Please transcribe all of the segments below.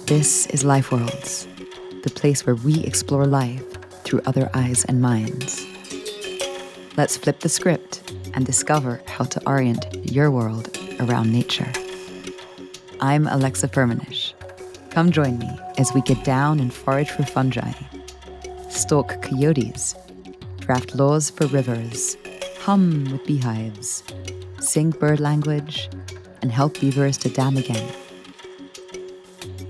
This is Lifeworlds, the place where we explore life through other eyes and minds. Let's flip the script and discover how to orient your world around nature. I'm Alexa Firminish. Come join me as we get down and forage for fungi, stalk coyotes, draft laws for rivers, hum with beehives, sing bird language, and help beavers to dam again.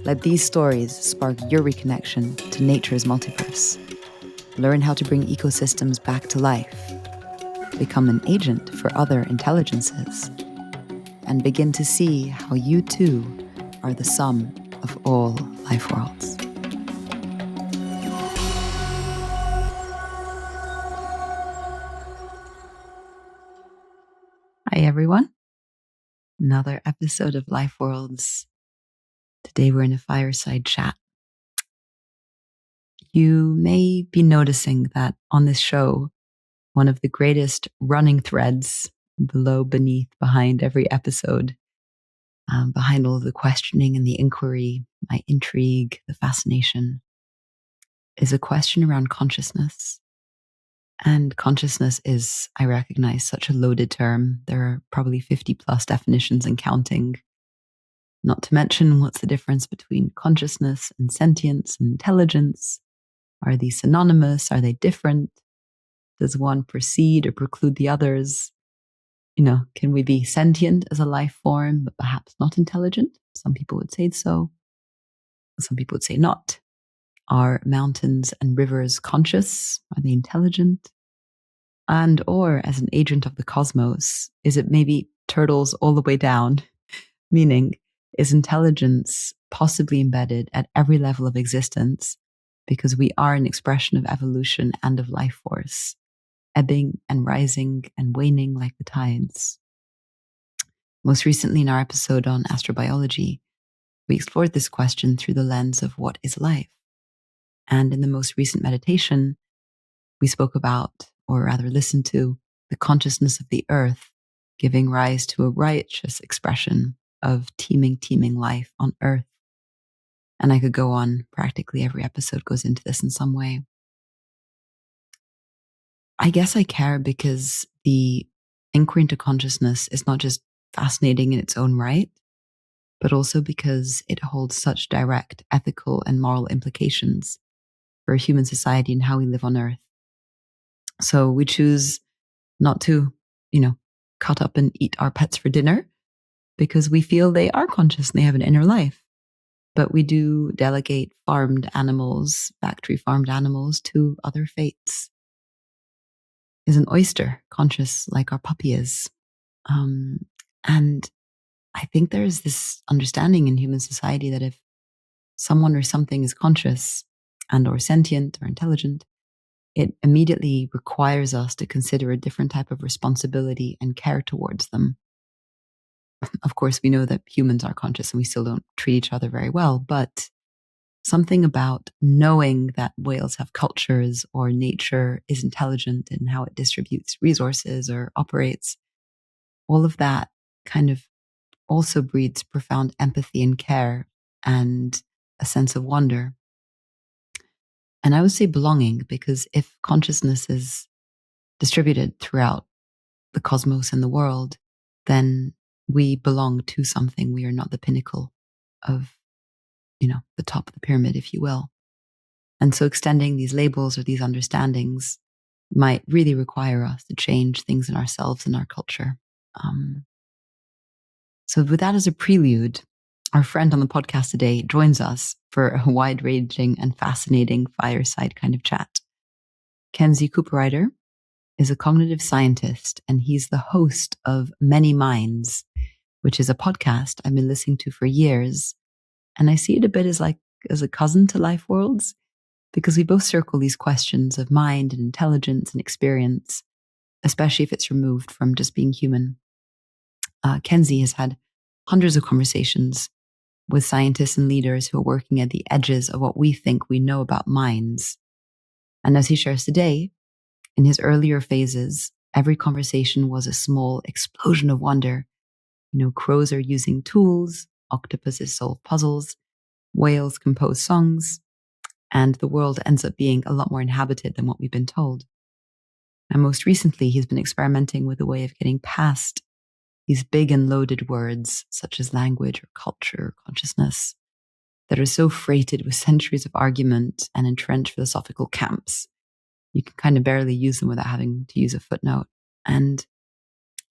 Let these stories spark your reconnection to nature's multiverse. Learn how to bring ecosystems back to life, become an agent for other intelligences, and begin to see how you too are the sum of all life worlds. Hi everyone, another episode of Life Worlds. Today we're in a fireside chat. You may be noticing that on this show, one of the greatest running threads below, beneath, behind every episode, behind all of the questioning and the inquiry, my intrigue, the fascination, is a question around consciousness. And consciousness is, I recognize, such a loaded term. There are probably 50 plus definitions and counting. Not to mention, what's the difference between consciousness and sentience and intelligence? Are these synonymous? Are they different? Does one precede or preclude the others? Can we be sentient as a life form, but perhaps not intelligent? Some people would say so. Some people would say not. Are mountains and rivers conscious? Are they intelligent? And or as an agent of the cosmos, is it maybe turtles all the way down? Meaning, is intelligence possibly embedded at every level of existence because we are an expression of evolution and of life force, ebbing and rising and waning like the tides? Most recently in our episode on astrobiology, we explored this question through the lens of what is life. And in the most recent meditation, we spoke about, or rather listened to, the consciousness of the earth giving rise to a righteous expression of teeming life on earth. And I could go on. Practically every episode goes into this in some way. I guess I care because the inquiry into consciousness is not just fascinating in its own right, but also because it holds such direct ethical and moral implications for human society and how we live on Earth. So we choose not to, cut up and eat our pets for dinner because we feel they are conscious and they have an inner life. But we do delegate farmed animals, factory farmed animals, to other fates. Is an oyster conscious like our puppy is? And I think there is this understanding in human society that if someone or something is conscious and or sentient or intelligent, it immediately requires us to consider a different type of responsibility and care towards them. Of course, we know that humans are conscious and we still don't treat each other very well, but something about knowing that whales have cultures or nature is intelligent in how it distributes resources or operates, all of that kind of also breeds profound empathy and care and a sense of wonder. And I would say belonging, because if consciousness is distributed throughout the cosmos and the world, then we belong to something. We are not the pinnacle of, the top of the pyramid, if you will. And so extending these labels or these understandings might really require us to change things in ourselves and our culture. So with that as a prelude, our friend on the podcast today joins us for a wide-ranging and fascinating fireside kind of chat. Kensy Cooperrider is a cognitive scientist, and he's the host of Many Minds, which is a podcast I've been listening to for years. And I see it a bit as a cousin to Life Worlds, because we both circle these questions of mind and intelligence and experience, especially if it's removed from just being human. Kensy has had hundreds of conversations with scientists and leaders who are working at the edges of what we think we know about minds. And as he shares today, in his earlier phases, every conversation was a small explosion of wonder. Crows are using tools, octopuses solve puzzles, whales compose songs, and the world ends up being a lot more inhabited than what we've been told. And most recently, he's been experimenting with a way of getting past these big and loaded words, such as language or culture or consciousness, that are so freighted with centuries of argument and entrenched philosophical camps. You can kind of barely use them without having to use a footnote. And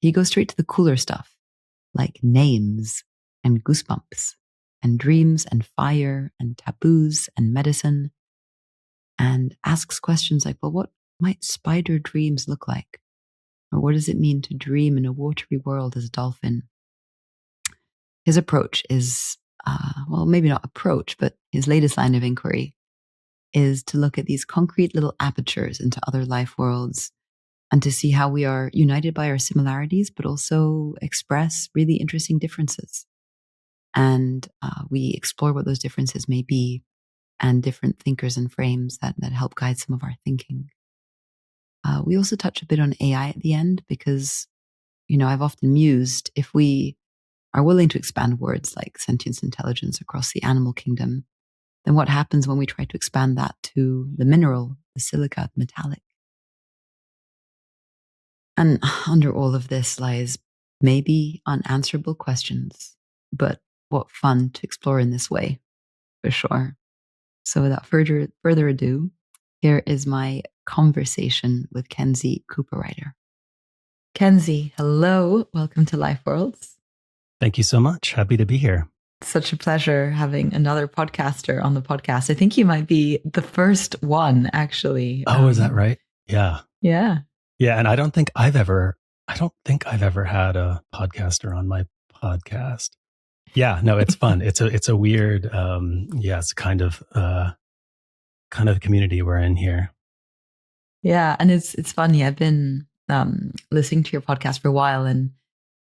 he goes straight to the cooler stuff, like names and goosebumps and dreams and fire and taboos and medicine, and asks questions like, well, what might spider dreams look like? Or what does it mean to dream in a watery world as a dolphin? His approach is, well, maybe not approach, but his latest line of inquiry is to look at these concrete little apertures into other life worlds and to see how we are united by our similarities, but also express really interesting differences. And we explore what those differences may be and different thinkers and frames that help guide some of our thinking. We also touch a bit on AI at the end because, I've often mused if we are willing to expand words like sentience intelligence across the animal kingdom, then what happens when we try to expand that to the mineral, the silica, the metallic? And under all of this lies maybe unanswerable questions, but what fun to explore in this way, for sure. So without further ado, here is my conversation with Kensy Cooperrider. Kensy, hello. Welcome to Lifeworlds. Thank you so much. Happy to be here. Such a pleasure having another podcaster on the podcast. I think you might be the first one, actually. Oh, is that right? Yeah. Yeah. Yeah. And I don't think I've ever had a podcaster on my podcast. Yeah. No, it's fun. It's a weird, it's kind of community we're in here. Yeah. And it's funny. I've been listening to your podcast for a while, and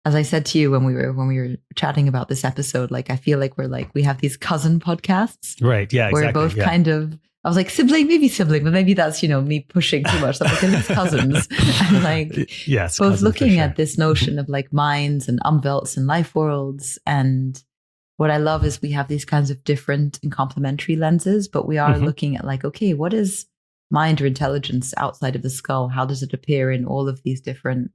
as I said to you when we were chatting about this episode, like I feel like we have these cousin podcasts, right? Yeah, we're exactly. Both kind of. I was like sibling, but maybe that's me pushing too much. Like it's cousins, and like yes, both looking at this notion of like minds and umwelts and life worlds. And what I love is we have these kinds of different and complementary lenses, but we are looking at like, okay, what is mind or intelligence outside of the skull? How does it appear in all of these different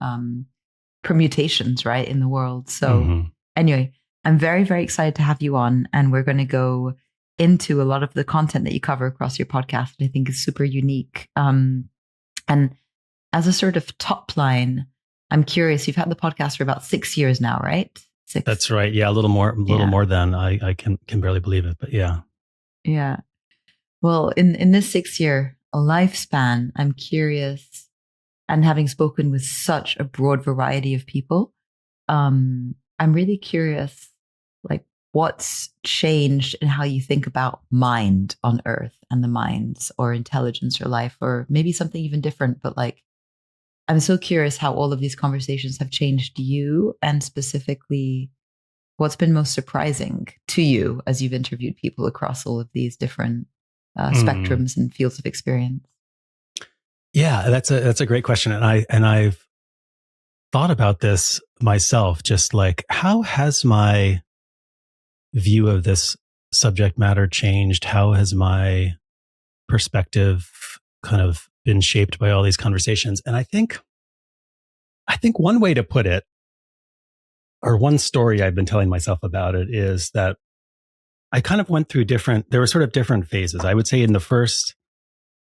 permutations, right, in the world? So anyway, I'm very, very excited to have you on, and we're going to go into a lot of the content that you cover across your podcast that I think is super unique. And as a sort of top line, I'm curious, you've had the podcast for about 6 years now, right? 6. That's right. Yeah, a little more than I can barely believe it, but yeah. Yeah. Well, in this 6 year lifespan, I'm curious, and having spoken with such a broad variety of people, I'm really curious, like what's changed in how you think about mind on Earth and the minds or intelligence or life, or maybe something even different. But like, I'm so curious how all of these conversations have changed you, and specifically what's been most surprising to you as you've interviewed people across all of these different spectrums and fields of experience. Yeah, that's a great question. And I've thought about this myself, just like, how has my view of this subject matter changed? How has my perspective kind of been shaped by all these conversations? And I think one way to put it, or one story I've been telling myself about it, is that I kind of went through there were sort of different phases. I would say in the first,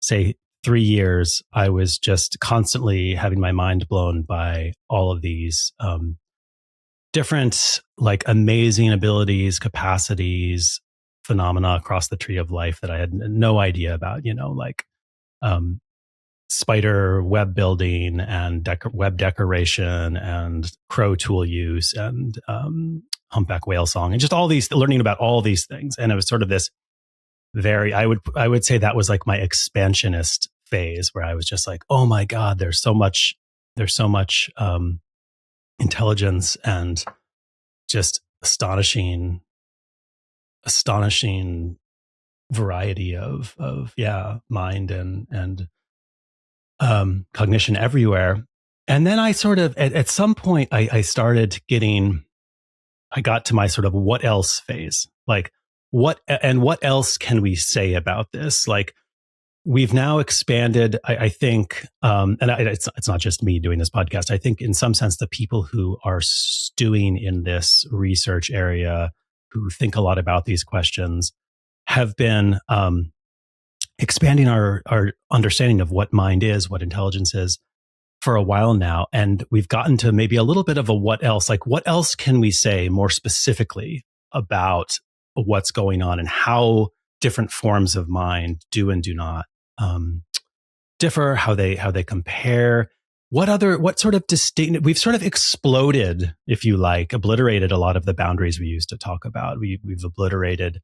say, 3 years, I was just constantly having my mind blown by all of these different, like, amazing abilities, capacities, phenomena across the tree of life that I had no idea about, like spider web building and web decoration and crow tool use and humpback whale song, and just learning about all these things. And it was sort of this I would say that was like my expansionist phase, where I was just like, oh my God, there's so much intelligence and just astonishing variety of mind and cognition everywhere. And then I sort of, at some point, I got to my sort of what else phase. Like, what else can we say about this? Like, we've now expanded, I think, it's not just me doing this podcast. I think in some sense, the people who are stewing in this research area, who think a lot about these questions, have been expanding our understanding of what mind is, what intelligence is, for a while now. And we've gotten to maybe a little bit of a what else, like what else can we say more specifically about what's going on and how different forms of mind do and do not differ, how they compare. What sort of distinct, we've sort of exploded, if you like, obliterated a lot of the boundaries we used to talk about. We've obliterated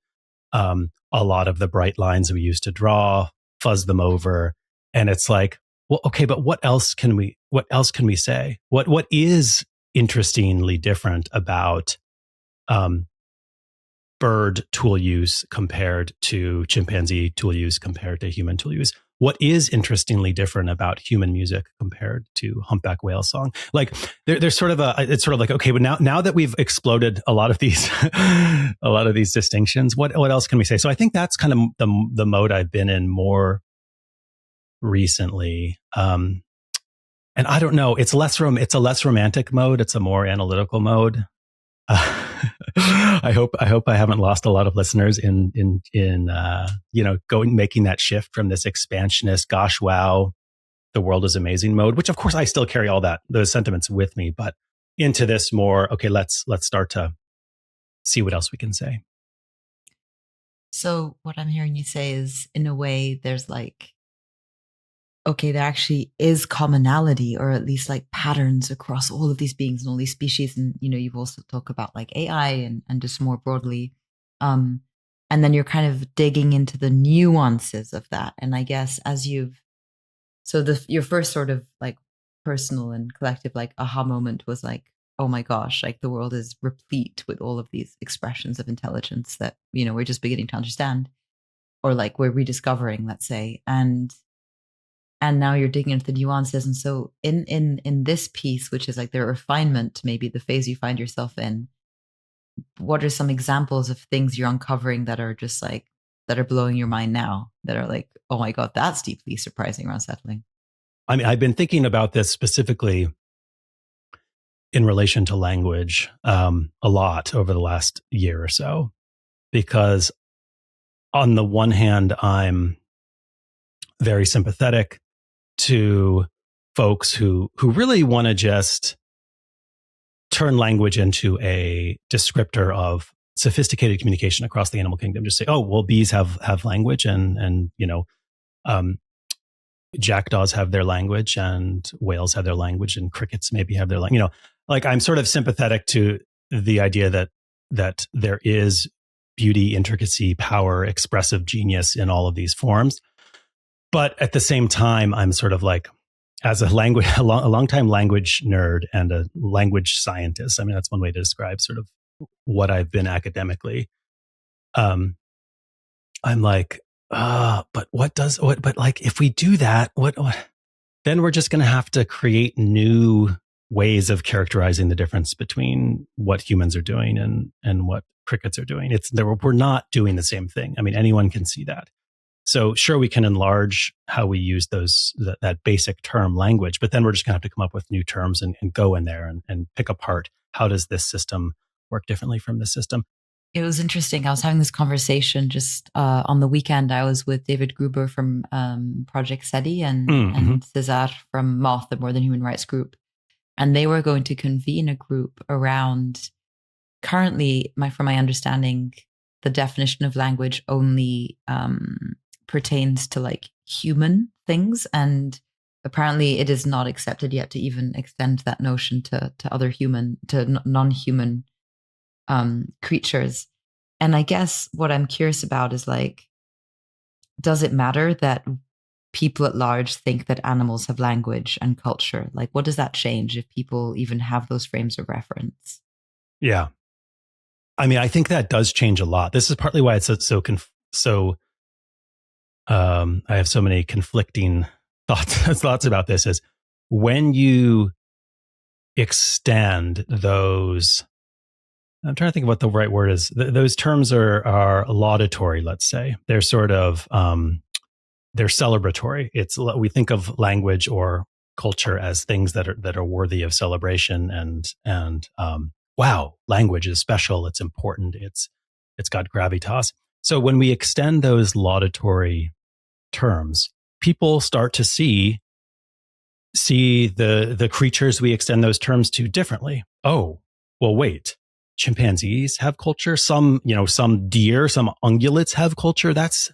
a lot of the bright lines we used to draw, fuzz them over. And it's like, well, okay, but what else can we say? What is interestingly different about bird tool use compared to chimpanzee tool use compared to human tool use? What is interestingly different about human music compared to humpback whale song? Like there's sort of it's sort of like, okay, but now that we've exploded a lot of these distinctions, what else can we say? So I think that's kind of the mode I've been in more recently. And I don't know, it's a less romantic mode. It's a more analytical mode. I hope I haven't lost a lot of listeners in making that shift from this expansionist, gosh, wow, the world is amazing mode, which of course I still carry all those sentiments with me, but into this more, okay, let's start to see what else we can say. So what I'm hearing you say is, in a way, there's like, okay, there actually is commonality, or at least like patterns across all of these beings and all these species. And, you've also talked about like AI and just more broadly. And then you're kind of digging into the nuances of that. And I guess your first sort of like personal and collective like aha moment was like, oh my gosh, like the world is replete with all of these expressions of intelligence that, we're just beginning to understand, or like we're rediscovering, let's say. And now you're digging into the nuances. And so in this piece, which is like the refinement, maybe the phase you find yourself in, what are some examples of things you're uncovering that are just like, that are blowing your mind now, that are like, oh my God, that's deeply surprising or unsettling? I mean, I've been thinking about this specifically in relation to language a lot over the last year or so, because on the one hand, I'm very sympathetic to folks who really want to just turn language into a descriptor of sophisticated communication across the animal kingdom. Just say, oh, well, bees have language, and jackdaws have their language, and whales have their language, and crickets maybe have their language. Like I'm sort of sympathetic to the idea that there is beauty, intricacy, power, expressive genius in all of these forms. But at the same time, I'm sort of like, as a long-time language nerd and a language scientist, I mean, that's one way to describe sort of what I've been academically. I'm like, but like, if we do that, what then we're just going to have to create new ways of characterizing the difference between what humans are doing and what crickets are doing. We're not doing the same thing. I mean, anyone can see that. So sure, we can enlarge how we use that basic term language, but then we're just going to have to come up with new terms and go in there and pick apart, how does this system work differently from this system? It was interesting. I was having this conversation just on the weekend. I was with David Gruber from Project SETI and Cesar from Moth, the More Than Human Rights Group. And they were going to convene a group around, currently, from my understanding, the definition of language only pertains to like human things, and apparently it is not accepted yet to even extend that notion to non-human creatures. And I guess what I'm curious about is like, does it matter that people at large think that animals have language and culture? Like, what does that change if people even have those frames of reference? Yeah. I mean, I think that does change a lot. This is partly why it's I have so many conflicting thoughts about this, is when you extend those I'm trying to think of what the right word is. Those terms are laudatory, let's say. They're sort of, they're celebratory. We think of language or culture as things that are worthy of celebration, and wow, language is special. It's important. It's got gravitas. So when we extend those laudatory terms, people start to see the creatures we extend those terms to differently. Oh, well, wait. Chimpanzees have culture. Some deer, some ungulates have culture. That's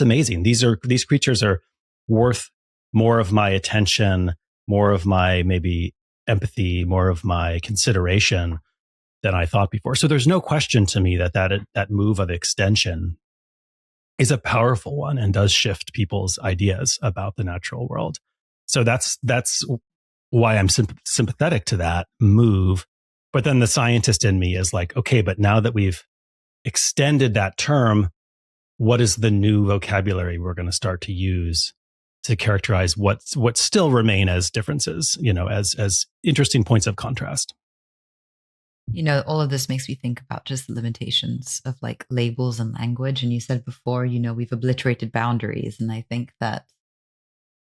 amazing. These creatures are worth more of my attention, more of my maybe empathy, more of my consideration than I thought before. So there's no question to me that move of extension is a powerful one and does shift people's ideas about the natural world. So that's why I'm sympathetic to that move. But then the scientist in me is like, okay, but now that we've extended that term, what is the new vocabulary we're going to start to use to characterize what still remain as differences, as interesting points of contrast? All of this makes me think about just the limitations of like labels and language. And you said before, we've obliterated boundaries. And I think that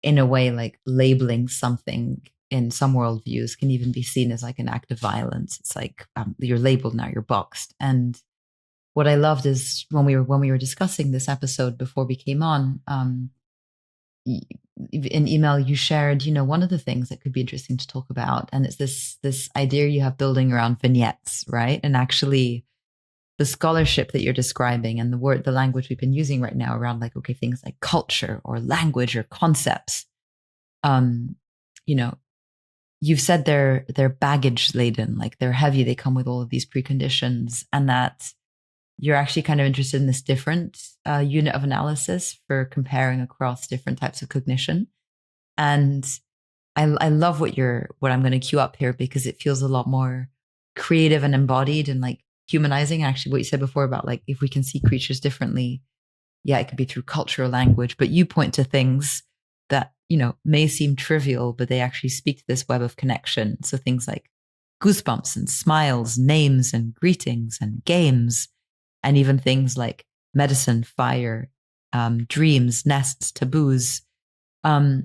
in a way, like labeling something in some worldviews can even be seen as like an act of violence. It's like you're labeled now, you're boxed. And what I loved is when we were discussing this episode before we came on, in email you shared, one of the things that could be interesting to talk about, and it's this idea you have building around vignettes, right? And actually the scholarship that you're describing and the language we've been using right now around like, okay, things like culture or language or concepts, you've said they're baggage laden, like they're heavy, they come with all of these preconditions, and that you're actually kind of interested in this different unit of analysis for comparing across different types of cognition. And I love what I'm going to cue up here, because it feels a lot more creative and embodied and like humanizing. Actually, what you said before about like, if we can see creatures differently, yeah, it could be through culture or language, but you point to things that, may seem trivial, but they actually speak to this web of connection. So things like goosebumps and smiles, names and greetings and games, and even things like medicine, fire, dreams, nests, taboos. There's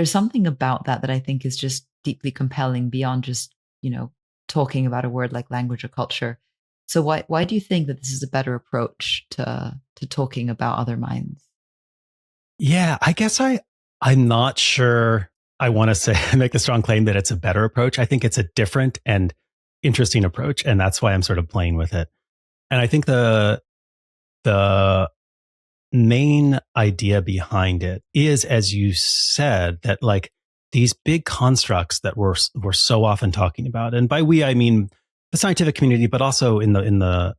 something about that I think is just deeply compelling beyond just, talking about a word like language or culture. So why do you think that this is a better approach to talking about other minds? Yeah, I guess I'm not sure I want to say make the strong claim that it's a better approach. I think it's a different and interesting approach, and that's why I'm sort of playing with it. And I think the main idea behind it is, as you said, that like these big constructs that we're so often talking about, and by we I mean the scientific community, but also in the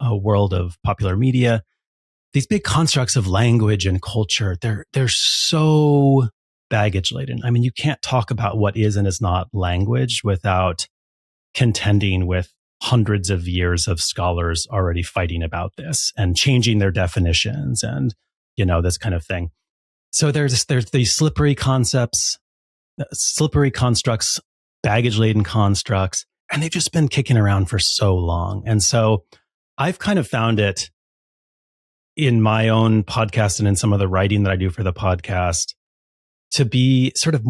world of popular media, these big constructs of language and culture, they're so baggage laden. I mean, you can't talk about what is and is not language without contending with hundreds of years of scholars already fighting about this and changing their definitions and, this kind of thing. So there's these slippery concepts, slippery constructs, baggage laden constructs, and they've just been kicking around for so long. And so I've kind of found it in my own podcast and in some of the writing that I do for the podcast to be sort of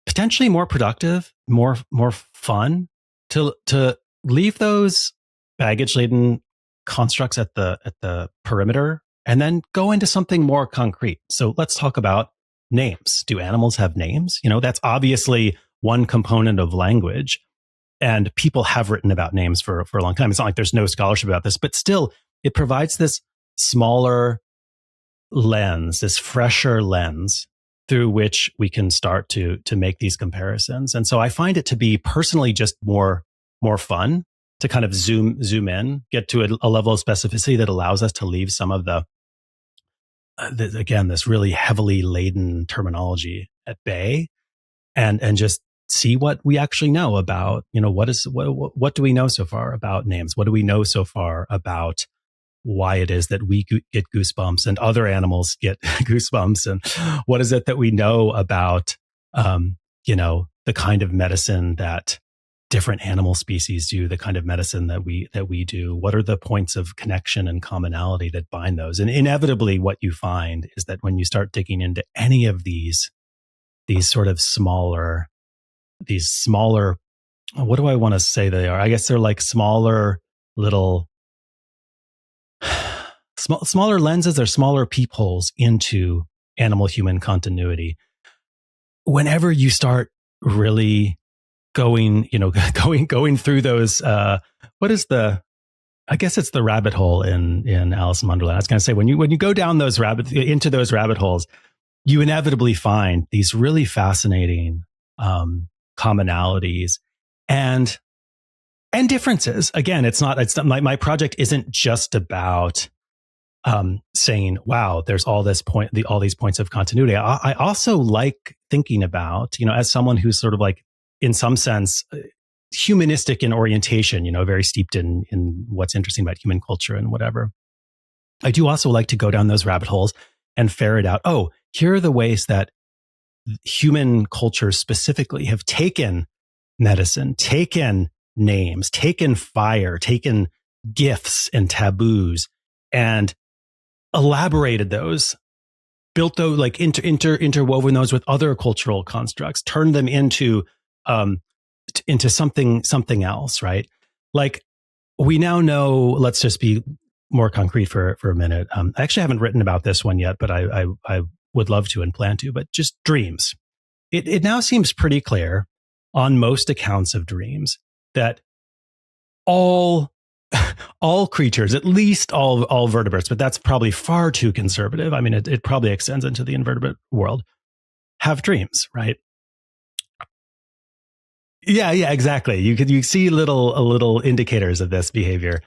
potentially more productive, more fun, to leave those baggage laden constructs at the perimeter and then go into something more concrete. So let's talk about names. Do animals have names? That's obviously one component of language, and people have written about names for a long time. It's not like there's no scholarship about this, but still it provides this smaller lens, this fresher lens through which we can start to make these comparisons. And so I find it to be personally just more fun to kind of zoom in, get to a level of specificity that allows us to leave some of again, this really heavily laden terminology at bay, and just see what we actually know about, what do we know so far about names? What do we know so far about why it is that we get goosebumps and other animals get goosebumps? And what is it that we know about, the kind of medicine that different animal species do the kind of medicine that we do? What are the points of connection and commonality that bind those? And inevitably what you find is that when you start digging into any of these sort of smaller, what do I want to say they are? I guess they're like smaller little smaller lenses or smaller peepholes into animal human continuity. Whenever you start really going through those, what is I guess it's the rabbit hole in Alice in Wonderland. I was going to say, when you go down into those rabbit holes, you inevitably find these really fascinating commonalities and differences. Again, it's not my project isn't just about saying, wow, there's all these points of continuity. I also like thinking about, as someone who's sort of like, in some sense, humanistic in orientation, very steeped in what's interesting about human culture and whatever. I do also like to go down those rabbit holes and ferret out, oh, here are the ways that human cultures specifically have taken medicine, taken names, taken fire, taken gifts and taboos, and elaborated those, built those, like interwoven those with other cultural constructs, turned them into something else, right? Like, we now know, let's just be more concrete for a minute. I actually haven't written about this one yet, but I would love to and plan to, but just dreams. It now seems pretty clear on most accounts of dreams that all creatures, at least all vertebrates, but that's probably far too conservative. I mean, it probably extends into the invertebrate world, have dreams, right? Yeah, exactly. You see little indicators of this behavior.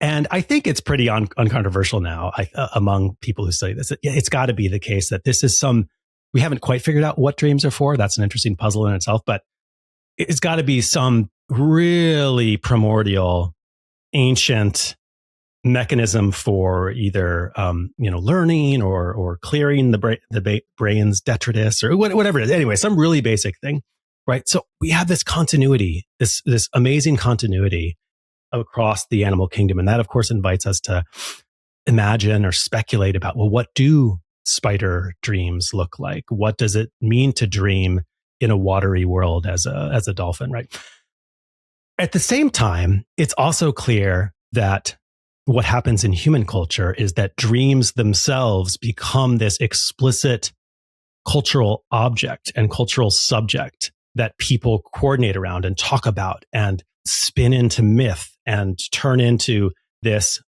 And I think it's pretty uncontroversial now among people who study this. It's got to be the case that this is we haven't quite figured out what dreams are for. That's an interesting puzzle in itself, but it's got to be some really primordial, ancient mechanism for either learning or clearing the brain's detritus or whatever it is. Anyway, some really basic thing, right? So we have this continuity, this amazing continuity across the animal kingdom, and that of course invites us to imagine or speculate about, well, what do spider dreams look like? What does it mean to dream in a watery world as a dolphin, right? At the same time, it's also clear that what happens in human culture is that dreams themselves become this explicit cultural object and cultural subject that people coordinate around and talk about and spin into myth and turn into this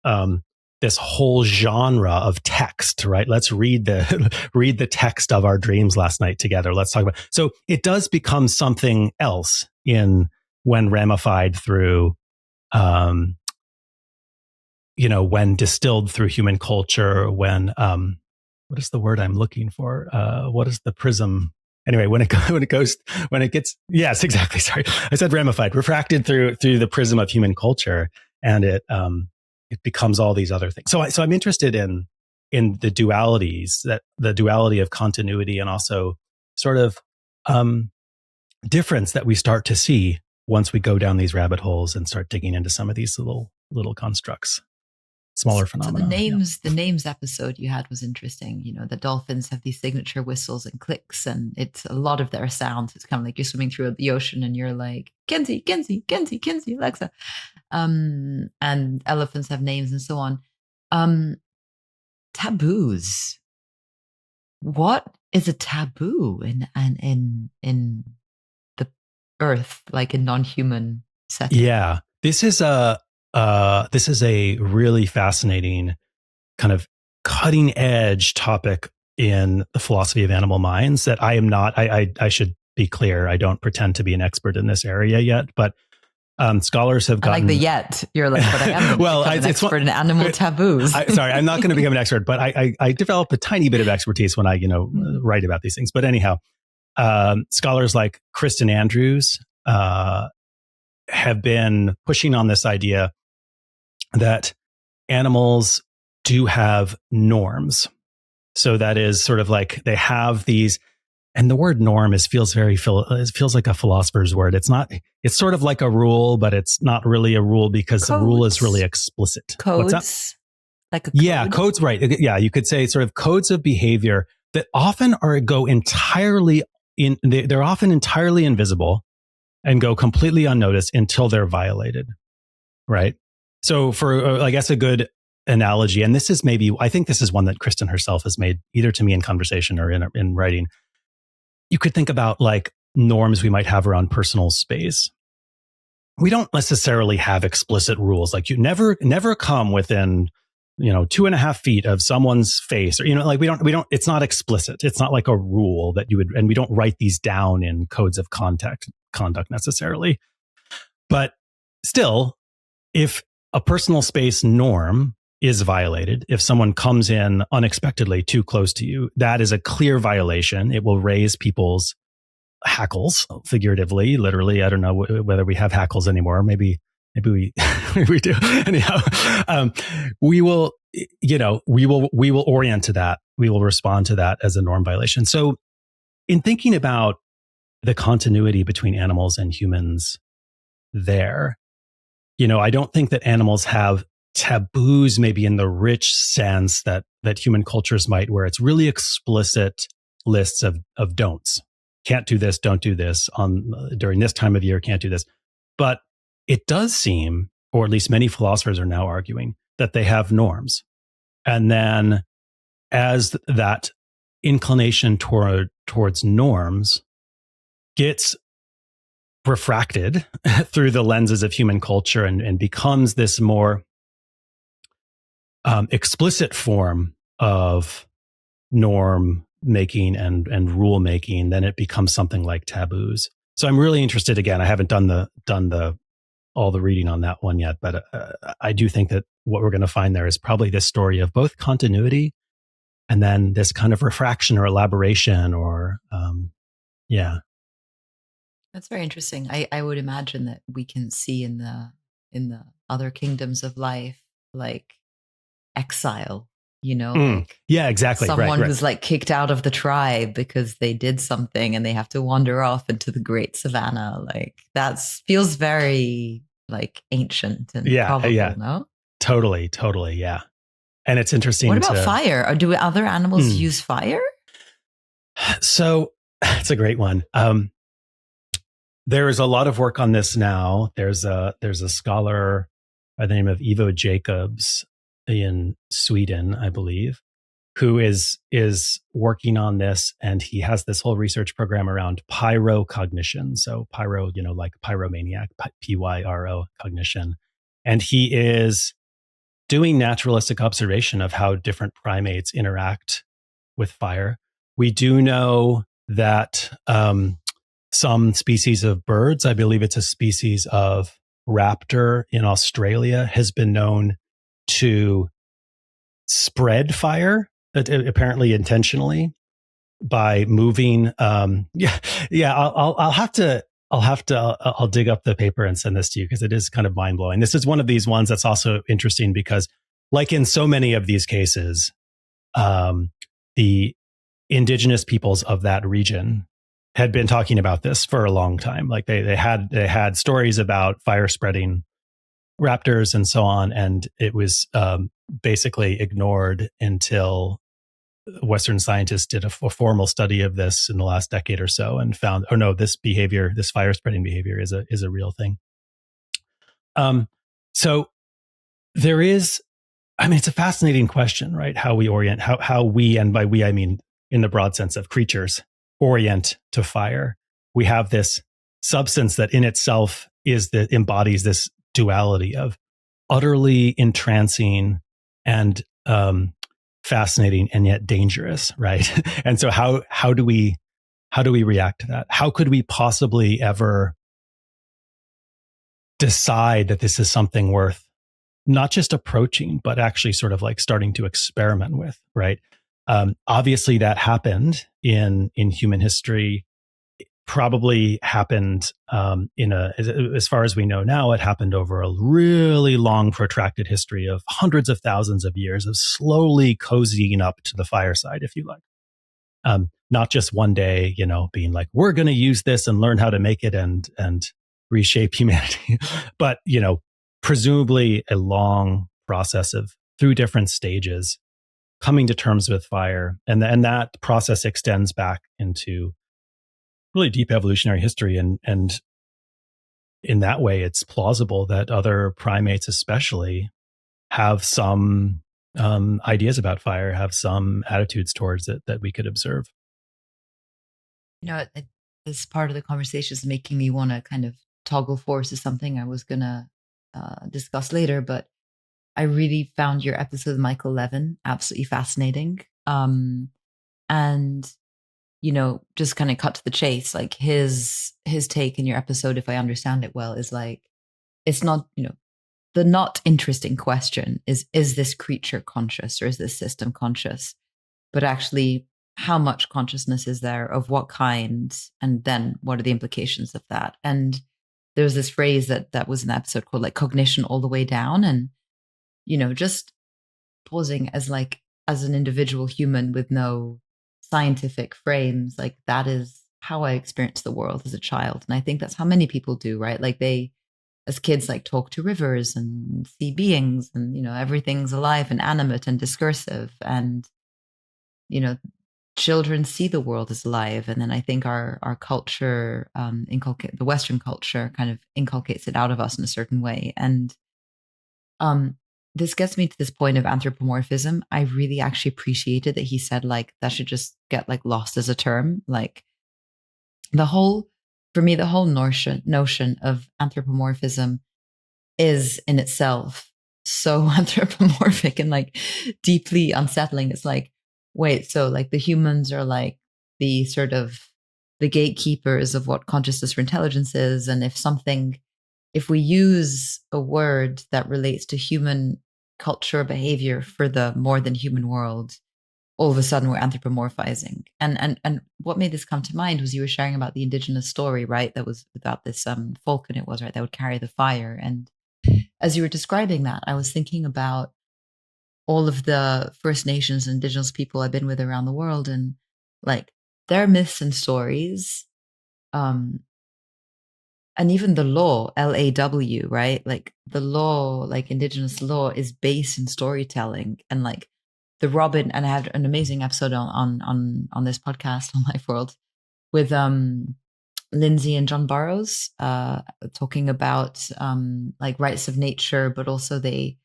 whole genre of text, right? Let's read the text of our dreams last night together. Let's talk about. So it does become something else when ramified through, when distilled through human culture, when, what is the word I'm looking for? What is the prism? Anyway, when it gets, yes, exactly. Sorry. I said ramified, refracted through the prism of human culture, and it becomes all these other things. So I'm interested in the dualities, that the duality of continuity and also sort of, difference that we start to see once we go down these rabbit holes and start digging into some of these little constructs, smaller phenomena. So the names episode you had was interesting. The dolphins have these signature whistles and clicks, and it's a lot of their sounds. It's kind of like you're swimming through the ocean and you're like, Kensy, Kensy, Kensy, Kensy, Alexa. And elephants have names and so on. Taboos. What is a taboo in the earth, like in non-human setting? Yeah, this is a really fascinating kind of cutting edge topic in the philosophy of animal minds that I am not. I should be clear. I don't pretend to be an expert in this area yet, but scholars have gotten. I like the yet. You're like, but I am well, an expert in animal taboos. Sorry, I'm not going to become an expert, but I develop a tiny bit of expertise when I write about these things. But anyhow, scholars like Kristen Andrews have been pushing on this idea that animals do have norms. So that is sort of like they have these and the word norm feels it feels like a philosopher's word. It's sort of like a rule, but it's not really a rule because the rule is really explicit. Codes? What's that? Like a code? Yeah, codes, right. Yeah, you could say sort of codes of behavior that often they're often entirely invisible and go completely unnoticed until they're violated, right? So for, I guess, a good analogy, and I think this is one that Kristen herself has made either to me in conversation or in writing. You could think about like norms we might have around personal space. We don't necessarily have explicit rules. Like you never come within, 2.5 feet of someone's face, or, like we don't, it's not explicit. It's not like a rule that and we don't write these down in codes of conduct necessarily. But still, if a personal space norm is violated, if someone comes in unexpectedly too close to you, that is a clear violation. It will raise people's hackles, figuratively, literally. I don't know whether we have hackles anymore. Maybe we we do. Anyhow, we will orient to that. We will respond to that as a norm violation. So in thinking about the continuity between animals and humans there, I don't think that animals have taboos, maybe in the rich sense that human cultures might, where it's really explicit lists of don'ts. Can't do this, don't do this during this time of year, can't do this. But it does seem, or at least many philosophers are now arguing, that they have norms. And then as that inclination towards norms gets refracted through the lenses of human culture and becomes this more explicit form of norm making and rule making, then it becomes something like taboos. So I'm really interested. Again, I haven't done all the reading on that one yet, but I do think that what we're going to find there is probably this story of both continuity and then this kind of refraction or elaboration or yeah. That's very interesting. I would imagine that we can see in the other kingdoms of life, like exile, like yeah, exactly. Someone right. who's like kicked out of the tribe because they did something and they have to wander off into the great savannah. Like that feels very like ancient and probable, no? Totally. Yeah. And it's interesting. What about fire? Or do other animals use fire? So it's a great one. There is a lot of work on this now. There's a scholar by the name of Ivo Jacobs in Sweden, I believe, who is working on this, and he has this whole research program around pyrocognition. So pyro, like pyromaniac, pyro cognition, and he is doing naturalistic observation of how different primates interact with fire. We do know that some species of birds, I believe it's a species of raptor in Australia, has been known to spread fire, apparently intentionally, by moving. I'll dig up the paper and send this to you because it is kind of mind blowing. This is one of these ones that's also interesting because, like in so many of these cases, the indigenous peoples of that region had been talking about this for a long time. Like they had stories about fire spreading raptors and so on, and it was basically ignored until Western scientists did a formal study of this in the last decade or so and found, oh no, this fire spreading behavior is a real thing. So there is, it's a fascinating question, right? How we orient, how we, and by we I mean in the broad sense of creatures, orient to fire. We have this substance that in itself embodies this duality of utterly entrancing and fascinating and yet dangerous, right? And so how do we react to that? How could we possibly ever decide that this is something worth not just approaching, but actually sort of like starting to experiment with, right? Obviously that happened in human history. It probably happened as far as we know now, it happened over a really long protracted history of hundreds of thousands of years of slowly cozying up to the fireside, if you like. Not just one day, being like, we're going to use this and learn how to make it and reshape humanity, but, presumably a long process of through different stages coming to terms with fire. And that process extends back into really deep evolutionary history. And in that way, it's plausible that other primates especially have some ideas about fire, have some attitudes towards it that we could observe. This part of the conversation is making me want to kind of toggle force to something I was going to discuss later, but I really found your episode with Michael Levin absolutely fascinating. And, just kind of cut to the chase, like his take in your episode, if I understand it well, is like, it's not, the not interesting question is this creature conscious or is this system conscious? But actually, how much consciousness is there, of what kind, and then what are the implications of that? And there's this phrase that was in the episode called like cognition all the way down. And, just pausing as an individual human with no scientific frames, like that is how I experienced the world as a child. And I think that's how many people do, right? Like they, as kids, like talk to rivers and see beings and, everything's alive and animate and discursive. And, children see the world as alive. And then I think our culture, the Western culture kind of inculcates it out of us in a certain way. And this gets me to this point of anthropomorphism. I really actually appreciated that he said like that should just get like lost as a term. Like for me, the whole notion of anthropomorphism is in itself so anthropomorphic and like deeply unsettling. It's like, wait, so like the humans are like the sort of the gatekeepers of what consciousness or intelligence is. And if we use a word that relates to human culture or behavior for the more than human world, all of a sudden we're anthropomorphizing. And what made this come to mind was you were sharing about the indigenous story, right? That was about this falcon, it was, right? That would carry the fire. And as you were describing that, I was thinking about all of the First Nations and indigenous people I've been with around the world, and like their myths and stories, and even the law, LAW, right? Like the law, like indigenous law, is based in storytelling. And like the Robin, and I had an amazing episode on this podcast on Lifeworlds with Lindsay and John Burrows, talking about like rights of nature, but also they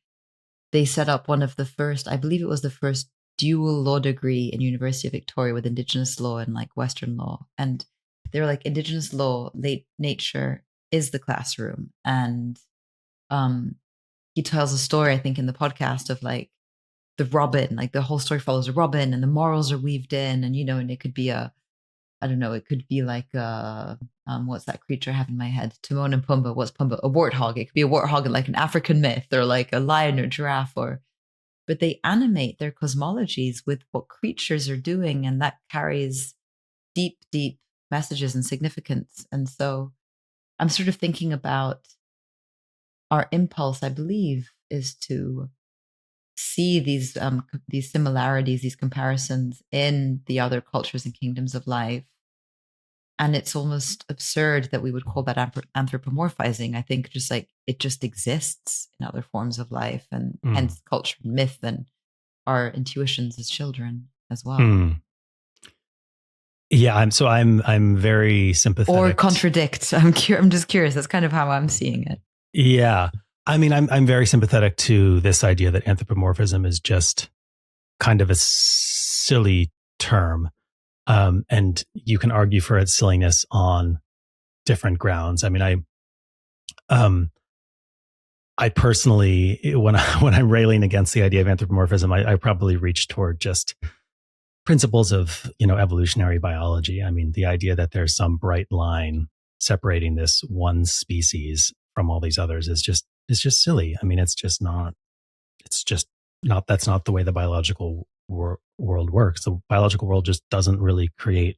set up one of the first, I believe it was the first dual law degree in University of Victoria with Indigenous law and like Western law. And they were like, Indigenous law, nature is the classroom. And he tells a story, I think, in the podcast of like the robin, like the whole story follows a robin and the morals are weaved in. And, and it could be it could be like what's that creature I have in my head? Timon and Pumbaa. What's Pumbaa? A warthog. It could be a warthog in like an African myth, or like a lion or giraffe, but they animate their cosmologies with what creatures are doing, and that carries deep, deep messages and significance. And so I'm sort of thinking about our impulse, I believe, is to see these similarities, these comparisons in the other cultures and kingdoms of life. And it's almost absurd that we would call that anthropomorphizing. I think just like it just exists in other forms of life, and hence culture and myth and our intuitions as children as well. Yeah, I'm very sympathetic. Or contradict. I'm just curious. That's kind of how I'm seeing it. Yeah. I mean, I'm very sympathetic to this idea that anthropomorphism is just kind of a silly term. And you can argue for its silliness on different grounds. I mean, I personally, when I'm railing against the idea of anthropomorphism, I probably reach toward just principles of, evolutionary biology. I mean, the idea that there's some bright line separating this one species from all these others is just silly. I mean, it's just not, that's not the way the biological world works. The biological world just doesn't really create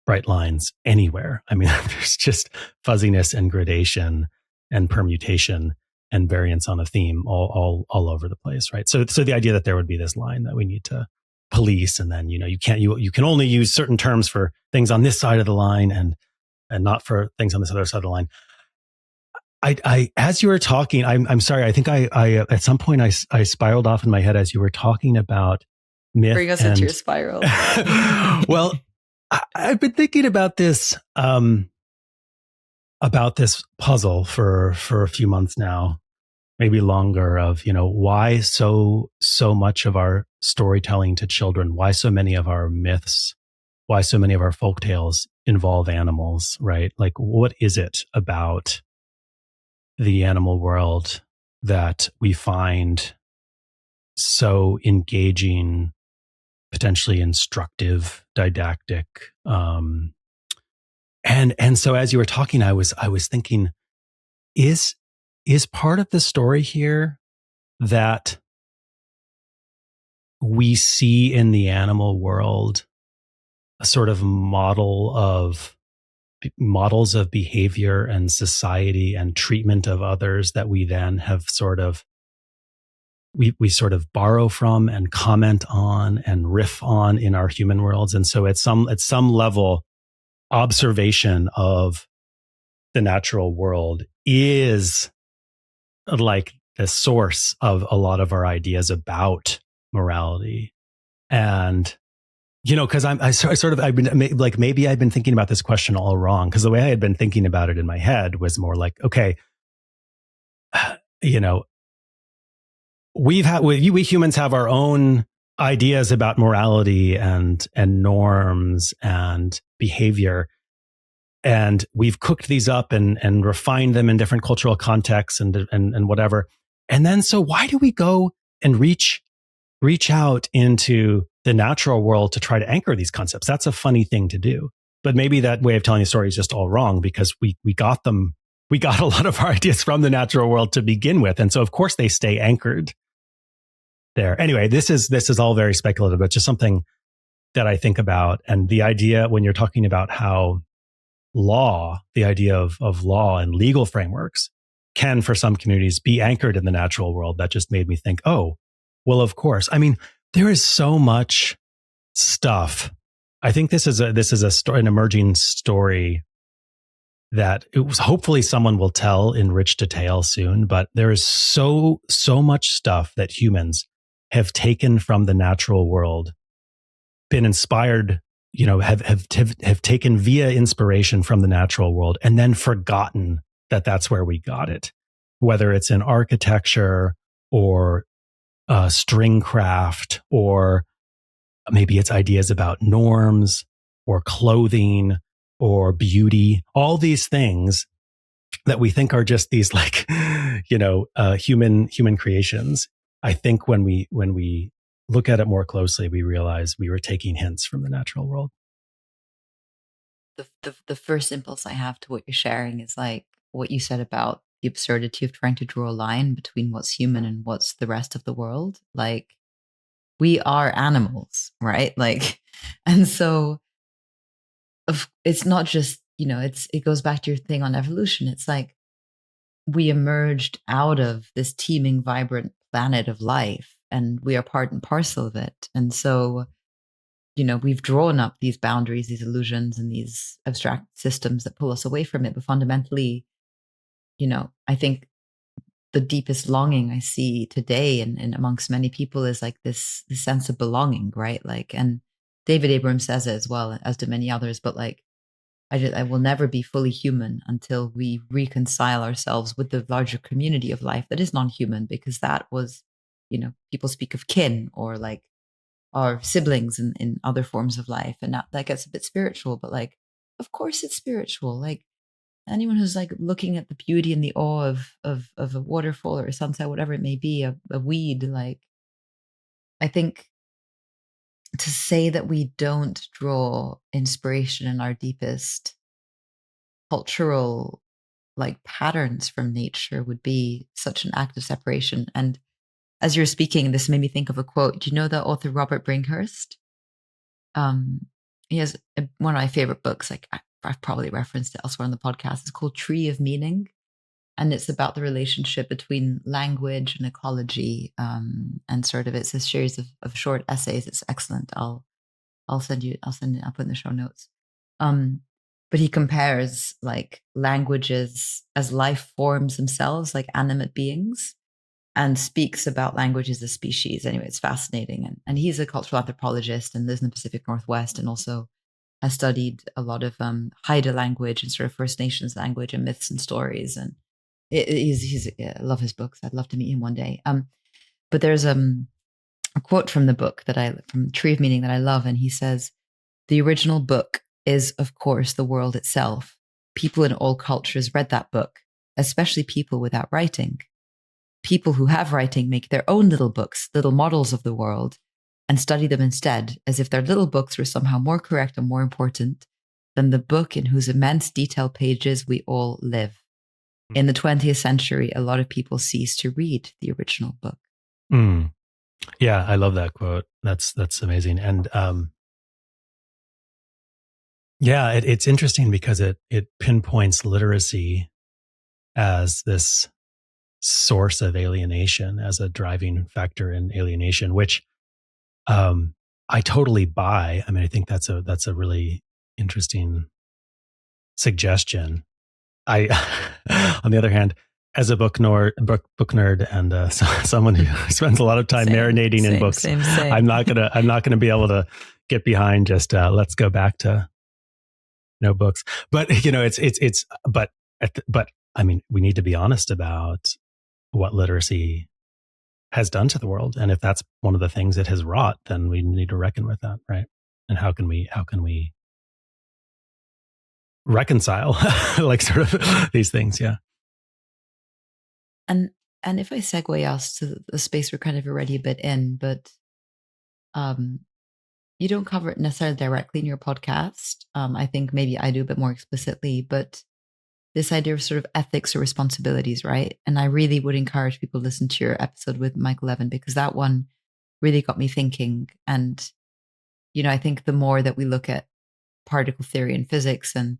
bright lines anywhere. I mean, there's just fuzziness and gradation and permutation and variance on a theme all over the place, right? So the idea that there would be this line that we need to police, and then you can only use certain terms for things on this side of the line and not for things on this other side of the line. I as you were talking, I'm sorry, I think I at some point I spiraled off in my head as you were talking about myth. Bring us into your spiral. Well, I've been thinking about this puzzle for a few months now, maybe longer, of why so much of our storytelling to children, why so many of our myths, why so many of our folk tales involve animals, right? Like, what is it about the animal world that we find so engaging, potentially instructive, didactic? And so as you were talking, I was thinking, is part of the story here that we see in the animal world a sort of models of behavior and society and treatment of others that we then have we sort of borrow from and comment on and riff on in our human worlds. And so at some level, observation of the natural world is like the source of a lot of our ideas about morality. And because I've been like, maybe I've been thinking about this question all wrong, because the way I had been thinking about it in my head was more like, okay, we humans have our own ideas about morality and norms and behavior, and we've cooked these up and refined them in different cultural contexts and whatever. And then, so why do we go and reach out into the natural world to try to anchor these concepts? That's a funny thing to do. But maybe that way of telling the story is just all wrong, because we got them. We got a lot of our ideas from the natural world to begin with. And so of course they stay anchored there. Anyway, this is all very speculative, but just something that I think about. And the idea, when you're talking about how the idea of law and legal frameworks can, for some communities, be anchored in the natural world, that just made me think, oh, well, of course. I mean, there is so much stuff. I think this is an emerging story that hopefully someone will tell in rich detail soon. But there is so much stuff that humans have taken from the natural world, been inspired, have taken via inspiration from the natural world, and then forgotten that that's where we got it. Whether it's in architecture or string craft, or maybe it's ideas about norms or clothing or beauty, all these things that we think are just these like, human creations. I think when we look at it more closely, we realize we were taking hints from the natural world. The first impulse I have to what you're sharing is like what you said about the absurdity of trying to draw a line between what's human and what's the rest of the world. Like, we are animals, right? Like, and so it's not just, it goes back to your thing on evolution. It's like we emerged out of this teeming, vibrant planet of life, and we are part and parcel of it. And so, we've drawn up these boundaries, these illusions, and these abstract systems that pull us away from it. But fundamentally, I think the deepest longing I see today and amongst many people is like this sense of belonging, right? Like, and David Abrams says it as well, as do many others, but like, I will never be fully human until we reconcile ourselves with the larger community of life that is non-human, because that was, people speak of kin or like our siblings in other forms of life. And that gets a bit spiritual, but like, of course it's spiritual. Like, anyone who's like looking at the beauty and the awe of a waterfall or a sunset, whatever it may be, a weed, like, I think to say that we don't draw inspiration in our deepest cultural like patterns from nature would be such an act of separation. And as you're speaking, this made me think of a quote. Do you know the author Robert Brinkhurst? He has one of my favorite books. Like, I've probably referenced it elsewhere on the podcast. It's called Tree of Meaning. and it's about the relationship between language and ecology, and sort of it's a series of short essays. It's excellent. I'll send it. I'll put in the show notes. But he compares like languages as life forms themselves, like animate beings, and speaks about language as a species. Anyway, it's fascinating. And he's a cultural anthropologist and lives in the Pacific Northwest, and also has studied a lot of Haida language and sort of First Nations language and myths and stories. And I love his books. I'd love to meet him one day. But there's a quote from the book from Tree of Meaning that I love. And he says, "The original book is, of course, the world itself. People in all cultures read that book, especially people without writing. People who have writing make their own little books, little models of the world, and study them instead, as if their little books were somehow more correct and more important than the book in whose immense detailed pages we all live. In the 20th century, a lot of people ceased to read the original book." Mm. Yeah, I love that quote. That's amazing. And yeah, it's interesting because it pinpoints literacy as this source of alienation, as a driving factor in alienation, which I totally buy. I mean, I think that's a really interesting suggestion. I, on the other hand, as a book nerd and someone who spends a lot of time marinating in books, same. I'm not gonna be able to get behind just let's go back to no books. But but I mean, we need to be honest about what literacy has done to the world, and if that's one of the things it has wrought, then we need to reckon with that, right? And how can we reconcile like sort of these things? Yeah. And if I segue us to the space we're kind of already a bit in, but you don't cover it necessarily directly in your podcast. I think maybe I do a bit more explicitly, but this idea of sort of ethics or responsibilities, right? And I really would encourage people to listen to your episode with Michael Levin, because that one really got me thinking. And, I think the more that we look at particle theory and physics and,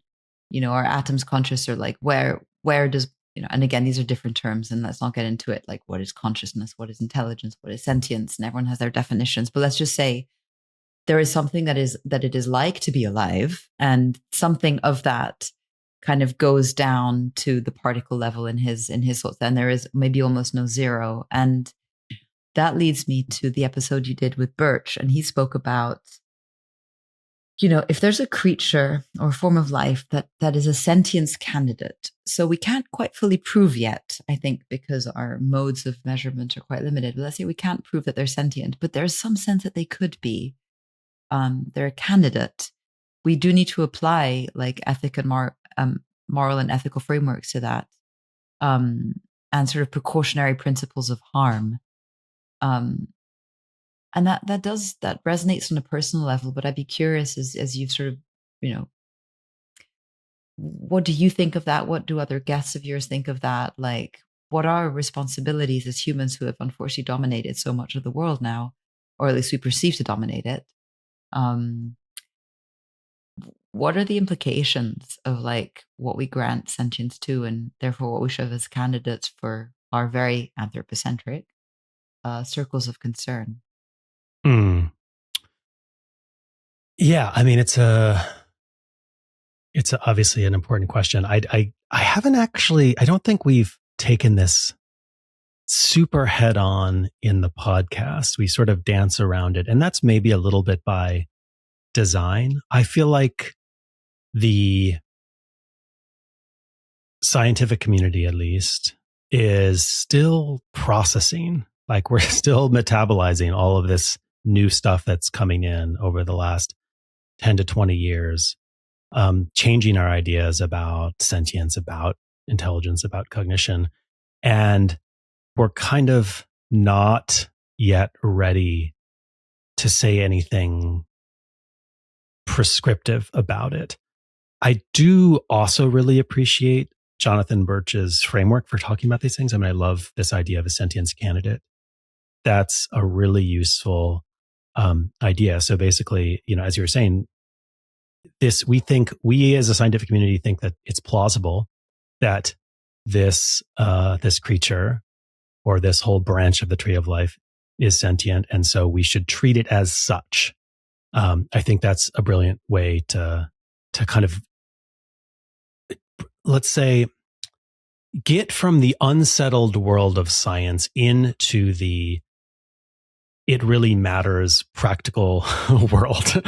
our atoms conscious, or like where does, and again, these are different terms, and let's not get into it. Like, what is consciousness? What is intelligence? What is sentience? And everyone has their definitions, but let's just say there is something that it is like to be alive, and something of that kind of goes down to the particle level in his thoughts. And there is maybe almost no zero. And that leads me to the episode you did with Birch. And he spoke about, if there's a creature or a form of life that is a sentience candidate. So we can't quite fully prove yet, I think, because our modes of measurement are quite limited. But let's say we can't prove that they're sentient, but there's some sense that they could be. They're a candidate. We do need to apply like ethic and moral and ethical frameworks to that, and sort of precautionary principles of harm. And that resonates on a personal level. But I'd be curious, as you've sort of, what do you think of that? What do other guests of yours think of that? Like, what are our responsibilities as humans who have unfortunately dominated so much of the world now, or at least we perceive to dominate it? What are the implications of like what we grant sentience to, and therefore what we show as candidates for our very anthropocentric circles of concern? Yeah, I mean, it's obviously an important question. I haven't actually, I don't think we've taken this super head on in the podcast. We sort of dance around it, and that's maybe a little bit by design. I feel like the scientific community, at least, is still processing. Like, we're still metabolizing all of this new stuff that's coming in over the last 10 to 20 years, changing our ideas about sentience, about intelligence, about cognition. And we're kind of not yet ready to say anything prescriptive about it. I do also really appreciate Jonathan Birch's framework for talking about these things. I mean, I love this idea of a sentience candidate. That's a really useful idea. So basically, as you were saying, we as a scientific community think that it's plausible that this creature or this whole branch of the tree of life is sentient, and so we should treat it as such. I think that's a brilliant way to kind of, let's say, get from the unsettled world of science into the it really matters practical world,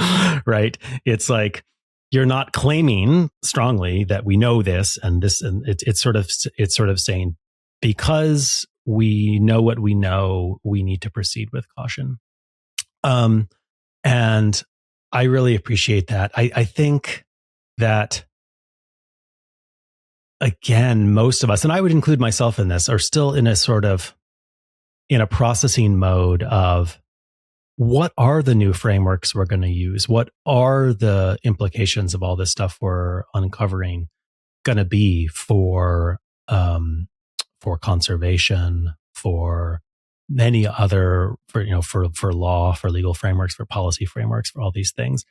right? It's like you're not claiming strongly that we know this and this, and it's sort of saying, because we know what we know, we need to proceed with caution. And I really appreciate that. I think that, again, most of us, and I would include myself in this, are still in a processing mode of what are the new frameworks we're going to use? What are the implications of all this stuff we're uncovering going to be for conservation, for many other, for law, for legal frameworks, for policy frameworks, for all these things.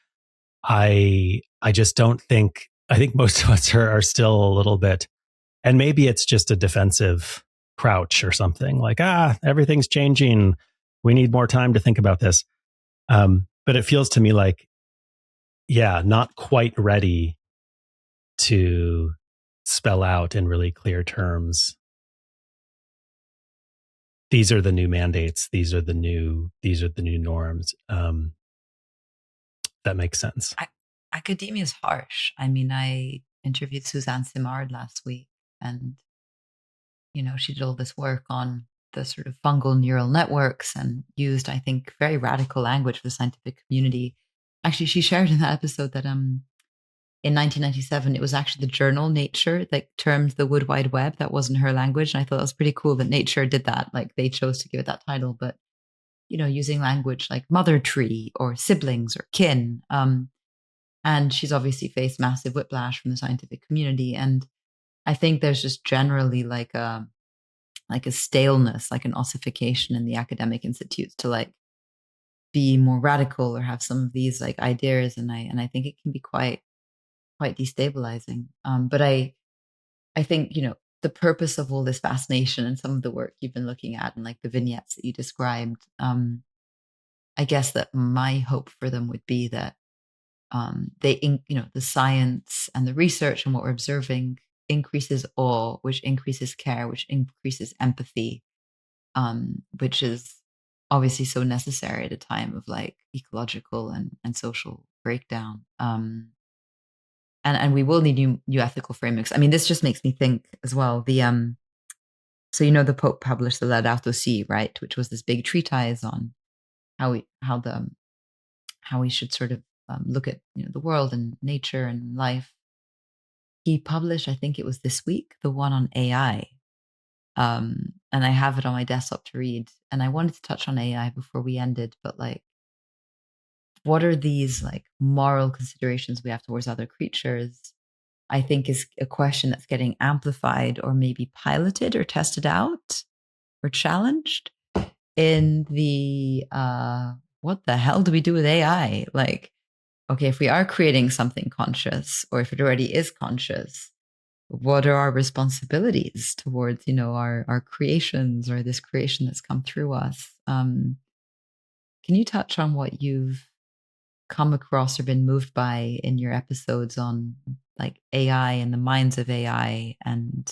I just don't think, I think most of us are still a little bit, and maybe it's just a defensive crouch or something like, everything's changing. We need more time to think about this. But it feels to me like, not quite ready to spell out in really clear terms. These are the new mandates. These are the new norms. That makes sense. Academia is harsh. I mean, I interviewed Suzanne Simard last week, and she did all this work on the sort of fungal neural networks and used, I think, very radical language for the scientific community. Actually, she shared in that episode that in 1997, it was actually the journal Nature that termed the Wood Wide Web. That wasn't her language. And I thought that was pretty cool that Nature did that. Like, they chose to give it that title, but, using language like mother tree or siblings or kin. And she's obviously faced massive whiplash from the scientific community. And I think there's just generally like a staleness, like an ossification in the academic institutes to like be more radical or have some of these like ideas. And I think it can be quite destabilizing. But I think, the purpose of all this fascination and some of the work you've been looking at and like the vignettes that you described, I guess that my hope for them would be that the science and the research and what we're observing increases awe, which increases care, which increases empathy, which is obviously so necessary at a time of like ecological and social breakdown. And we will need new ethical frameworks. I mean, this just makes me think as well. The the Pope published the Laudato Si, right, which was this big treatise on how we should sort of look at the world and nature and life. He published, I think it was this week, the one on AI. And I have it on my desktop to read. And I wanted to touch on AI before we ended, but like, what are these like moral considerations we have towards other creatures? I think is a question that's getting amplified or maybe piloted or tested out or challenged in the what the hell do we do with AI? Like, okay, if we are creating something conscious, or if it already is conscious, what are our responsibilities towards, our creations or this creation that's come through us? Can you touch on what you've come across or been moved by in your episodes on like AI and the minds of AI and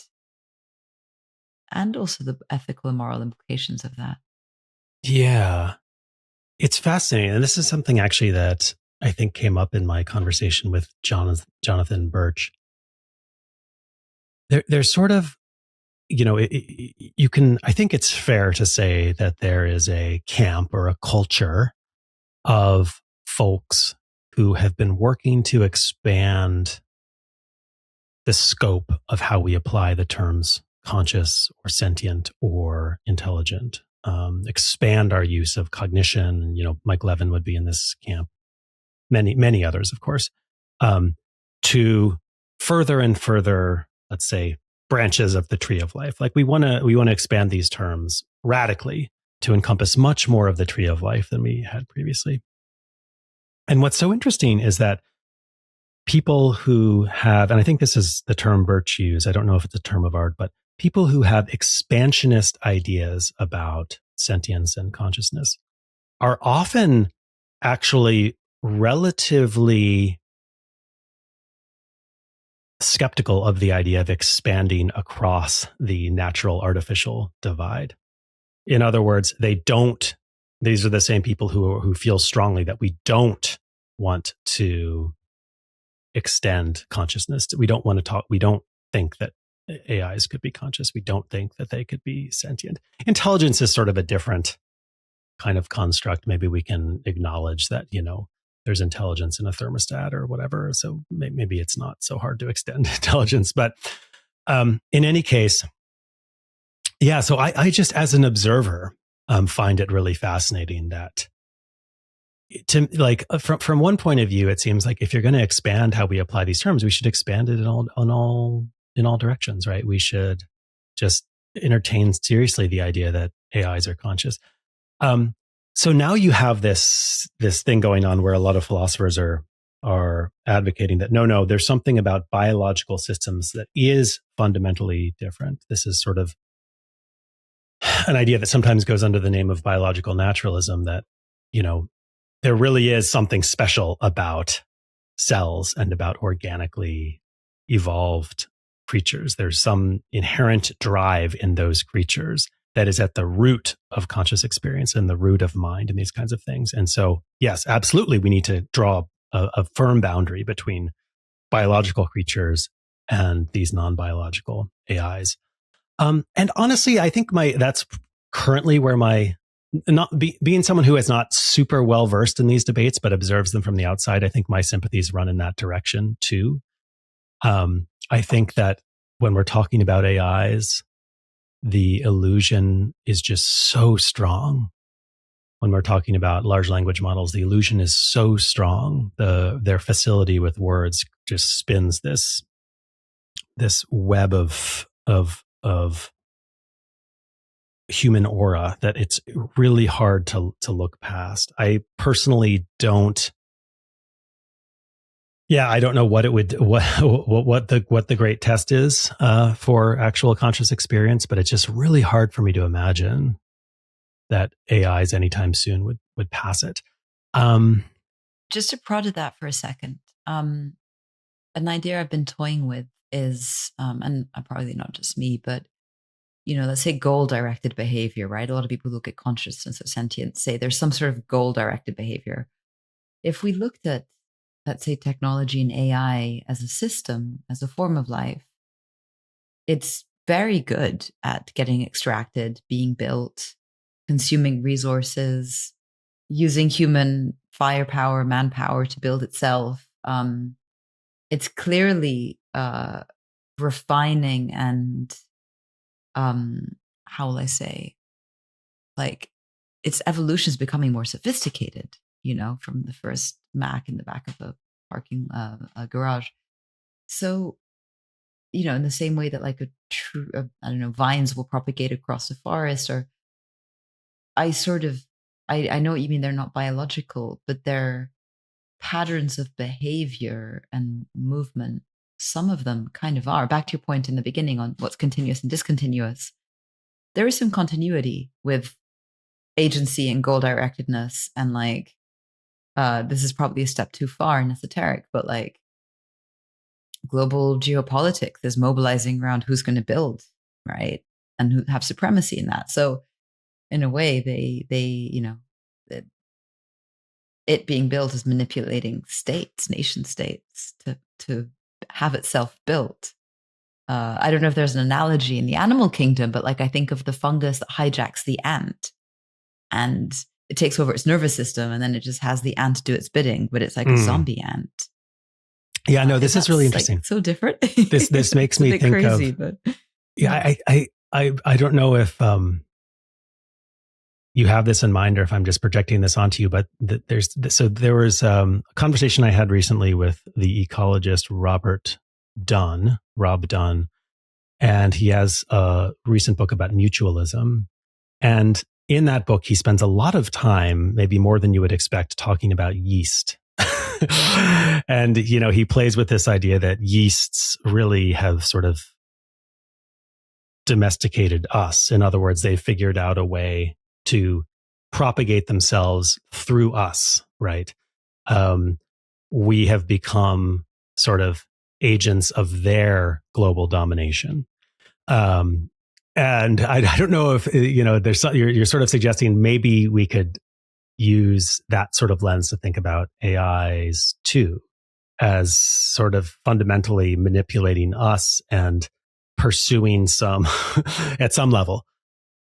also the ethical and moral implications of that? Yeah, it's fascinating. And this is something actually that I think came up in my conversation with Jonathan Birch. There's sort of, you can, I think it's fair to say that there is a camp or a culture of folks who have been working to expand the scope of how we apply the terms conscious or sentient or intelligent, expand our use of cognition. And, Mike Levin would be in this camp. Many others, of course, to further and further, let's say, branches of the tree of life. Like we want to expand these terms radically to encompass much more of the tree of life than we had previously. And what's so interesting is that people who have, and I think this is the term Birch used, I don't know if it's a term of art, but people who have expansionist ideas about sentience and consciousness are often actually relatively skeptical of the idea of expanding across the natural artificial divide. In other words, these are the same people who feel strongly that we don't want to extend consciousness. We don't want to talk. We don't think that AIs could be conscious. We don't think that they could be sentient. Intelligence is sort of a different kind of construct. Maybe we can acknowledge that, there's intelligence in a thermostat or whatever. So maybe it's not so hard to extend intelligence. But in any case, yeah. So I just, as an observer, find it really fascinating that, from one point of view, it seems like if you're going to expand how we apply these terms, we should expand it in all directions, right? We should just entertain seriously the idea that AIs are conscious. So now you have this thing going on where a lot of philosophers are advocating that no, there's something about biological systems that is fundamentally different. This is sort of an idea that sometimes goes under the name of biological naturalism, that, there really is something special about cells and about organically evolved creatures. There's some inherent drive in those creatures that is at the root of conscious experience and the root of mind and these kinds of things. And so, yes, absolutely, we need to draw a firm boundary between biological creatures and these non-biological AIs. And honestly, I think that's currently where being someone who is not super well versed in these debates, but observes them from the outside, I think my sympathies run in that direction too. I think that when we're talking about AIs, the illusion is just so strong. When we're talking about large language models, the illusion is so strong. Their facility with words just spins this web of human aura that it's really hard to look past. I personally don't. Yeah, I don't know what the great test is for actual conscious experience, but it's just really hard for me to imagine that AIs anytime soon would pass it. Just to prod at that for a second, an idea I've been toying with is, and probably not just me, but let's say goal-directed behavior, right? A lot of people who look at consciousness or sentience say there's some sort of goal-directed behavior. If we looked at, let's say, technology and AI as a system, as a form of life, it's very good at getting extracted, being built, consuming resources, using human firepower, manpower to build itself. It's clearly refining and how will I say, like, its evolution is becoming more sophisticated, from the first Mac in the back of a parking garage. So, in the same way that like vines will propagate across the forest, or I know what you mean, they're not biological, but they're patterns of behavior and movement. Some of them kind of are. Back to your point in the beginning on what's continuous and discontinuous. There is some continuity with agency and goal directedness, and like, this is probably a step too far and esoteric, but like global geopolitics is mobilizing around who's going to build, right? And who have supremacy in that. So in a way, it being built is manipulating nation states to have itself built. I don't know if there's an analogy in the animal kingdom, but like I think of the fungus that hijacks the ant and it takes over its nervous system, and then it just has the ant do its bidding, but it's like a zombie ant. Yeah, no, this is really interesting. Like, so different. This makes me think crazy, of. But yeah, I don't know if you have this in mind or if I'm just projecting this onto you, but there was a conversation I had recently with the ecologist Rob Dunn, and he has a recent book about mutualism. And in that book, he spends a lot of time, maybe more than you would expect, talking about yeast And, he plays with this idea that yeasts really have sort of domesticated us. In other words, they figured out a way to propagate themselves through us, right? We have become sort of agents of their global domination. And I don't know if, you're sort of suggesting maybe we could use that sort of lens to think about AIs too, as sort of fundamentally manipulating us and pursuing some, at some level,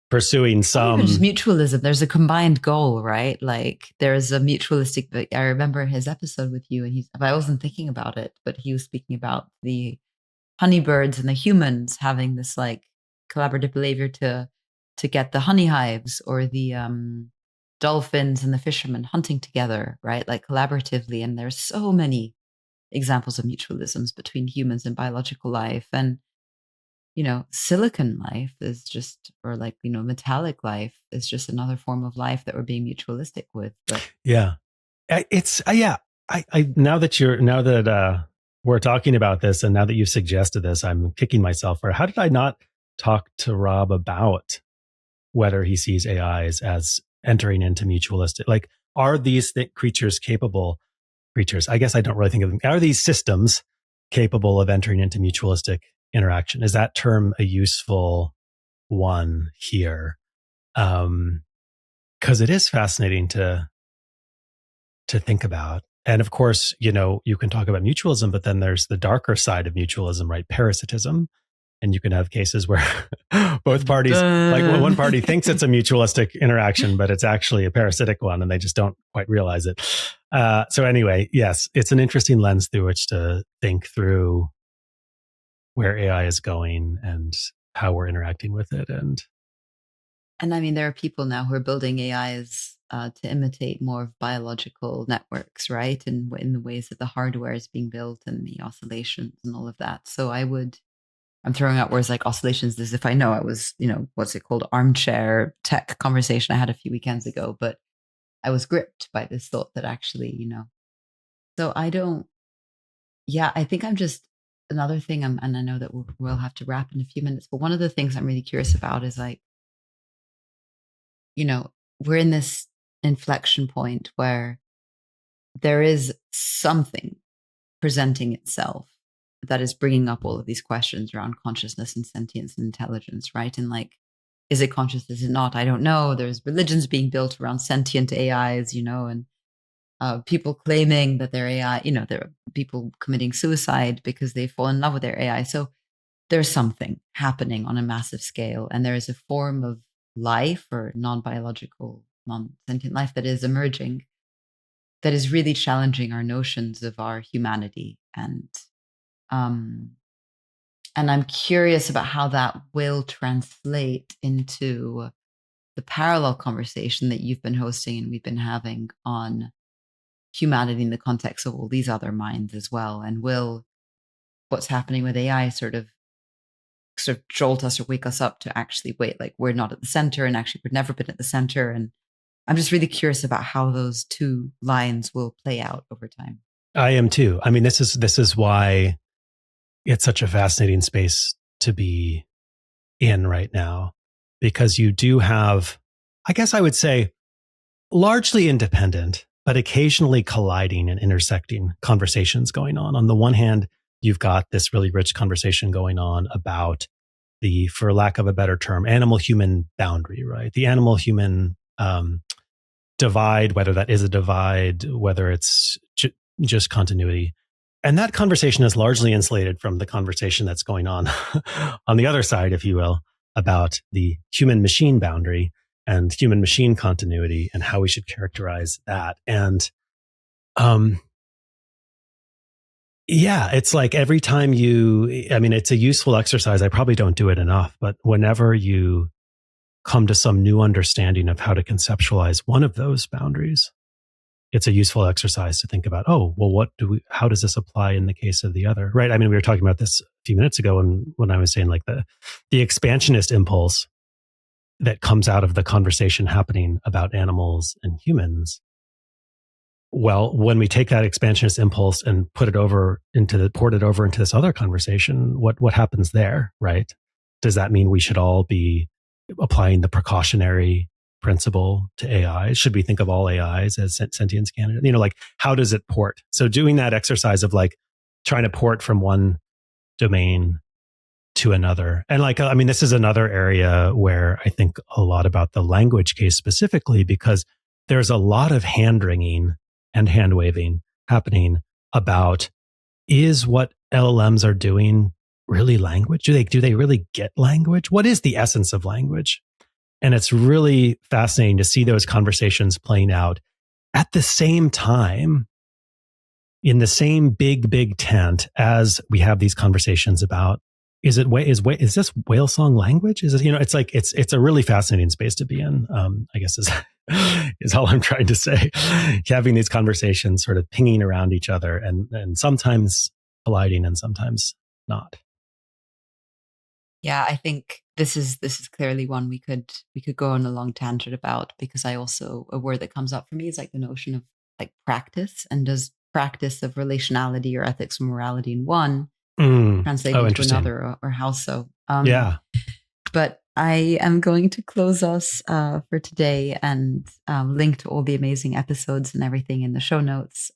pursuing some. Even just mutualism. There's a combined goal, right? Like there's a mutualistic. I remember his episode with you, and I wasn't thinking about it, but he was speaking about the honeybirds and the humans having this like collaborative behavior to get the honey hives, or the dolphins and the fishermen hunting together, right? Like collaboratively. And there's so many examples of mutualisms between humans and biological life. And silicon life is just, or like, metallic life is just another form of life that we're being mutualistic with. But yeah, it's, yeah. I now that we're talking about this, and now that you've suggested this, I'm kicking myself for how did I not talk to Rob about whether he sees AIs as entering into mutualistic, like, are these creatures capable creatures? I guess I don't really think of them. Are these systems capable of entering into mutualistic interaction? Is that term a useful one here? Because it is fascinating to think about. And of course, you can talk about mutualism, but then there's the darker side of mutualism, right? Parasitism. And you can have cases where both parties, like one party thinks it's a mutualistic interaction, but it's actually a parasitic one, and they just don't quite realize it. So anyway, yes, it's an interesting lens through which to think through where AI is going and how we're interacting with it. And I mean, there are people now who are building AIs to imitate more of biological networks, right? And in the ways that the hardware is being built and the oscillations and all of that. So I'm throwing out words like oscillations as if I know. I was, what's it called? Armchair tech conversation I had a few weekends ago, but I was gripped by this thought that actually, so I think I'm just, another thing, and I know that we'll have to wrap in a few minutes, but one of the things I'm really curious about is like, we're in this inflection point where there is something presenting itself that is bringing up all of these questions around consciousness and sentience and intelligence, right? And like, is it conscious? Is it not? I don't know. There's religions being built around sentient AIs, and people claiming that they're AI, there are people committing suicide because they fall in love with their AI. So there's something happening on a massive scale. And there is a form of life, or non-biological, non-sentient life, that is emerging, that is really challenging our notions of our humanity. And I'm curious about how that will translate into the parallel conversation that you've been hosting and we've been having on humanity in the context of all these other minds as well. And will what's happening with AI sort of jolt us or wake us up to actually, wait, like, we're not at the center, and actually we've never been at the center. And I'm just really curious about how those two lines will play out over time. I am too. I mean, this is why it's such a fascinating space to be in right now, because you do have, I guess I would say, largely independent, but occasionally colliding and intersecting conversations going on. On the one hand, you've got this really rich conversation going on about the, for lack of a better term, animal-human boundary, right? The animal-human divide, whether that is a divide, whether it's just continuity. And that conversation is largely insulated from the conversation that's going on on the other side, if you will, about the human-machine boundary and human-machine continuity and how we should characterize that. And yeah, it's like every time it's a useful exercise. I probably don't do it enough, but whenever you come to some new understanding of how to conceptualize one of those boundaries, it's a useful exercise to think about, how does this apply in the case of the other, right? I mean, we were talking about this a few minutes ago when I was saying like the expansionist impulse that comes out of the conversation happening about animals and humans. well, when we take that expansionist impulse and port it over into this other conversation, what happens there, right? Does that mean we should all be applying the precautionary principle to AI? Should we think of all AIs as sentience candidates? Like, how does it port? So doing that exercise of like trying to port from one domain to another. And like, I mean, this is another area where I think a lot about the language case specifically, because there's a lot of hand wringing and hand waving happening about, is what LLMs are doing really language? Do they really get language? What is the essence of language? And it's really fascinating to see those conversations playing out at the same time in the same big tent as we have these conversations about, is this whale song language? Is it, it's like, it's a really fascinating space to be in. I guess is all I'm trying to say. Having these conversations sort of pinging around each other and sometimes colliding and sometimes not. Yeah, I think this is clearly one we could go on a long tangent about, because a word that comes up for me is like the notion of like practice, and does practice of relationality or ethics or morality in one translate into another, or how so? Yeah. But I am going to close us for today and link to all the amazing episodes and everything in the show notes.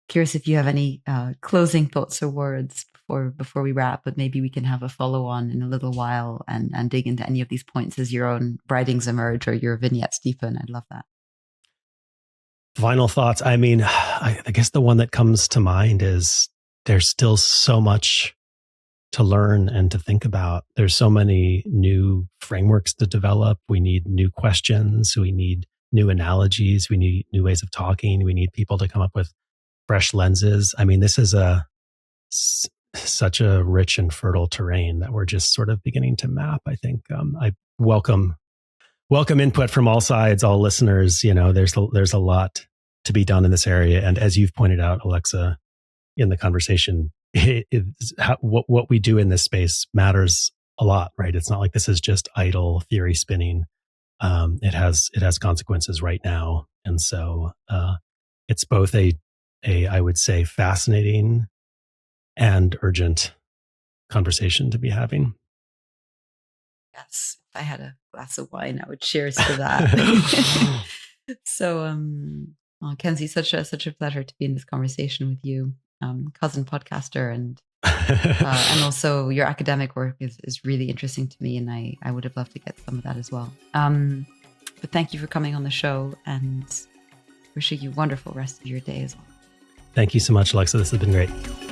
Curious if you have any closing thoughts or words before we wrap, but maybe we can have a follow on in a little while and dig into any of these points as your own writings emerge or your vignettes deepen. I'd love that. Final thoughts. I mean, I guess the one that comes to mind is there's still so much to learn and to think about. There's so many new frameworks to develop. We need new questions. We need new analogies. We need new ways of talking. We need people to come up with fresh lenses. I mean, this is such a rich and fertile terrain that we're just sort of beginning to map. I think I welcome input from all sides, all listeners. There's a lot to be done in this area. And as you've pointed out, Alexa, in the conversation, what we do in this space matters a lot, right? It's not like this is just idle theory spinning. It has consequences right now. And so it's both a I would say fascinating and urgent conversation to be having. Yes. If I had a glass of wine, I would cheers to that. So, Kensy, such a pleasure to be in this conversation with you, cousin podcaster, and also your academic work is really interesting to me, and I would have loved to get some of that as well. But thank you for coming on the show, and wishing you a wonderful rest of your day as well. Thank you so much, Alexa. This has been great.